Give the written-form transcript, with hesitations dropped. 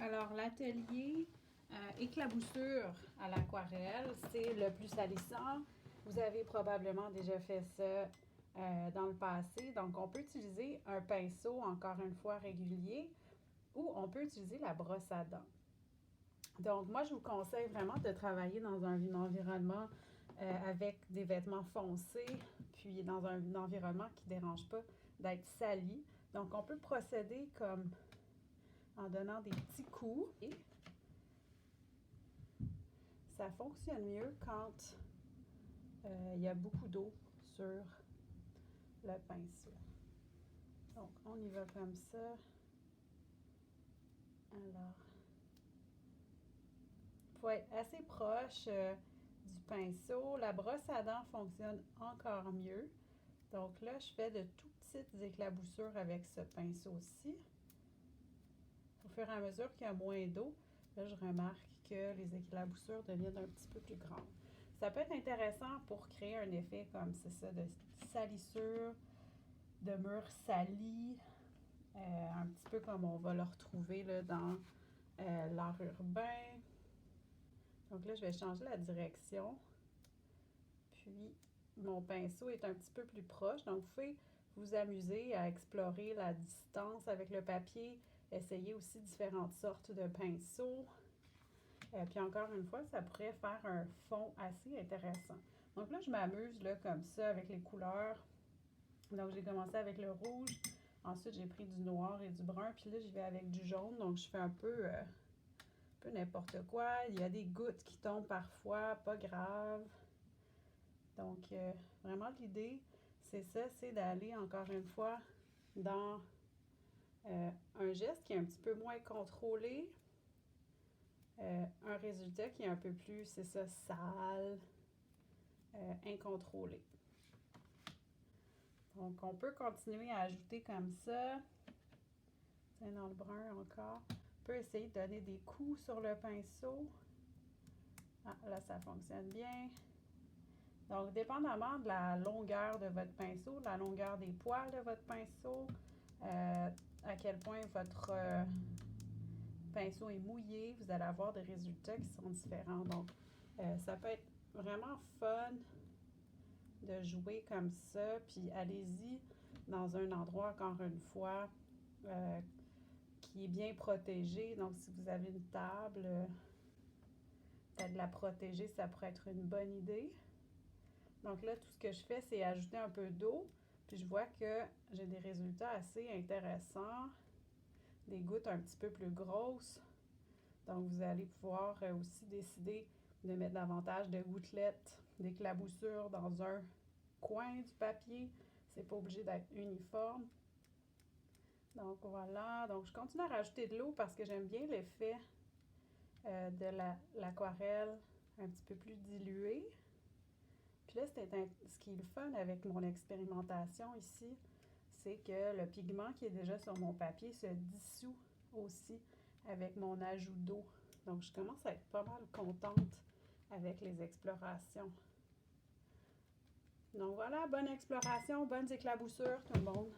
Alors, l'atelier éclaboussure à l'aquarelle, c'est le plus salissant. Vous avez probablement déjà fait ça dans le passé. Donc, on peut utiliser un pinceau, encore une fois, régulier, ou on peut utiliser la brosse à dents. Donc, moi, je vous conseille vraiment de travailler dans un environnement avec des vêtements foncés, puis dans un environnement qui ne dérange pas d'être sali. Donc, on peut procéder comme en donnant des petits coups. Et ça fonctionne mieux quand il y a beaucoup d'eau sur le pinceau. Donc, on y va comme ça. Alors, il faut être assez proche du pinceau. La brosse à dents fonctionne encore mieux. Donc là, je fais de tout petites éclaboussures avec ce pinceau-ci. Au fur et à mesure qu'il y a moins d'eau, là, je remarque que les éclaboussures deviennent un petit peu plus grandes. Ça peut être intéressant pour créer un effet comme c'est ça, de salissure, de mur sali, un petit peu comme on va le retrouver là, dans l'art urbain. Donc là, je vais changer la direction. Puis, mon pinceau est un petit peu plus proche. Donc, vous pouvez vous amuser à explorer la distance avec le papier. Essayer aussi différentes sortes de pinceaux. Puis encore une fois, ça pourrait faire un fond assez intéressant. Donc là, je m'amuse là, comme ça avec les couleurs. Donc, j'ai commencé avec le rouge. Ensuite, j'ai pris du noir et du brun. Puis là, j'y vais avec du jaune. Donc, je fais un peu n'importe quoi. Il y a des gouttes qui tombent parfois, pas grave. Donc, vraiment, l'idée, c'est ça, c'est d'aller, encore une fois, dans un geste qui est un petit peu moins contrôlé, un résultat qui est un peu plus, c'est ça, sale, incontrôlé. Donc, on peut continuer à ajouter comme ça. Tiens, dans le brun encore. On peut essayer de donner des coups sur le pinceau. Ah, là, ça fonctionne bien. Donc, dépendamment de la longueur de votre pinceau, de la longueur des poils de votre pinceau, à quel point votre pinceau est mouillé, vous allez avoir des résultats qui sont différents. Donc, ça peut être vraiment fun de jouer comme ça. Puis, allez-y dans un endroit, encore une fois, qui est bien protégé. Donc, si vous avez une table, peut-être la protéger, ça pourrait être une bonne idée. Donc là, tout ce que je fais, c'est ajouter un peu d'eau. Puis je vois que j'ai des résultats assez intéressants. Des gouttes un petit peu plus grosses. Donc vous allez pouvoir aussi décider de mettre davantage de gouttelettes, d'éclaboussures dans un coin du papier. C'est pas obligé d'être uniforme. Donc voilà. Donc je continue à rajouter de l'eau parce que j'aime bien l'effet de l'aquarelle un petit peu plus diluée. Puis là, ce qui est le fun avec mon expérimentation ici, c'est que le pigment qui est déjà sur mon papier se dissout aussi avec mon ajout d'eau. Donc, je commence à être pas mal contente avec les explorations. Donc voilà, bonne exploration, bonnes éclaboussures tout le monde.